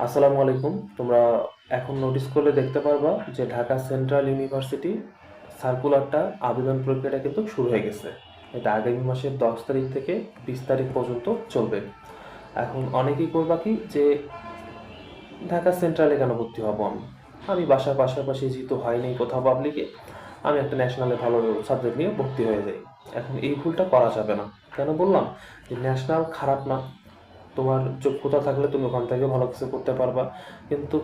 আসসালামু আলাইকুম। তোমরা এখন নোটিস করলে দেখতে পারবা যে ঢাকা সেন্ট্রাল ইউনিভার্সিটি সার্কুলারটা আবেদন প্রক্রিয়াটা কিন্তু শুরু হয়ে গেছে। এটা আগামী মাসের 10 তারিখ থেকে 20 তারিখ পর্যন্ত চলবে। এখন অনেকেই করবা কি যে ঢাকা সেন্ট্রালে কেন ভর্তি হব আমি, আমি বাসার পাশাপাশি যেহেতু হয়নি কোথাও পাবলিকে, আমি একটা ন্যাশনালে ভালো সাবজেক্ট নিয়ে ভর্তি হয়ে যাই। এখন এই ভুলটা করা যাবে না। কেন বললাম যে ন্যাশনাল খারাপ না, তোমার যোগ্যতা থাকলে তুমি ওখান থেকে ভালো কিছু করতে পারবা, কিন্তু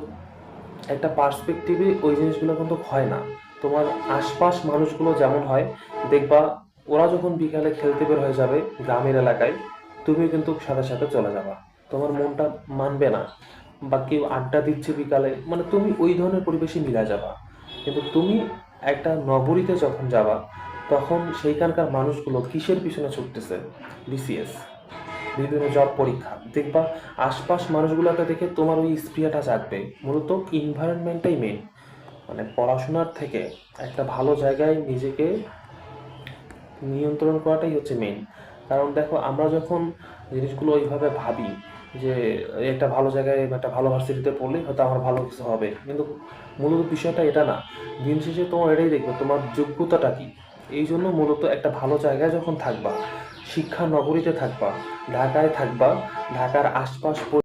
একটা পার্সপেক্টিভে ওই জিনিসগুলো কিন্তু হয় না। তোমার আশপাশ মানুষগুলো যেমন হয়, দেখবা ওরা যখন বিকালে খেলতে বের হয়ে যাবে গ্রামের এলাকায়, তুমিও কিন্তু সাথে সাথে চলে যাবা। তোমার মনটা মানবে না, বা কেউ আড্ডা দিচ্ছে বিকালে, মানে তুমি ওই ধরনের পরিবেশে মিলা যাবা। কিন্তু তুমি একটা নগরীতে যখন যাবা, তখন সেইখানকার মানুষগুলো কিসের পিছনে ছুটতেছে? বিসিএস, বিভিন্ন জব পরীক্ষা, দেখবা আশপাশ মানুষগুলোকে দেখে তোমার ওই স্পৃহাটা জাগবে। মূলত এনভায়রনমেন্টটাই মেন, মানে পড়াশোনার থেকে একটা ভালো জায়গায় নিজেকে নিয়ন্ত্রণ করাটাই হচ্ছে মেন। কারণ দেখো, আমরা যখন জিনিসগুলো ওইভাবে ভাবি যে একটা ভালো জায়গায় বা একটা ভালো ভার্সিটিতে পড়লেই হয়তো আমার ভালো কিছু হবে, কিন্তু মূলত বিষয়টা এটা না। দিন শেষে তোমার এটাই দেখবে তোমার যোগ্যতাটা কি। এই জন্য মূলত একটা ভালো জায়গায় যখন থাকবা, শিক্ষা নগরীতে থাকবা, ঢাকায় থাকবা, ঢাকার আশপাশ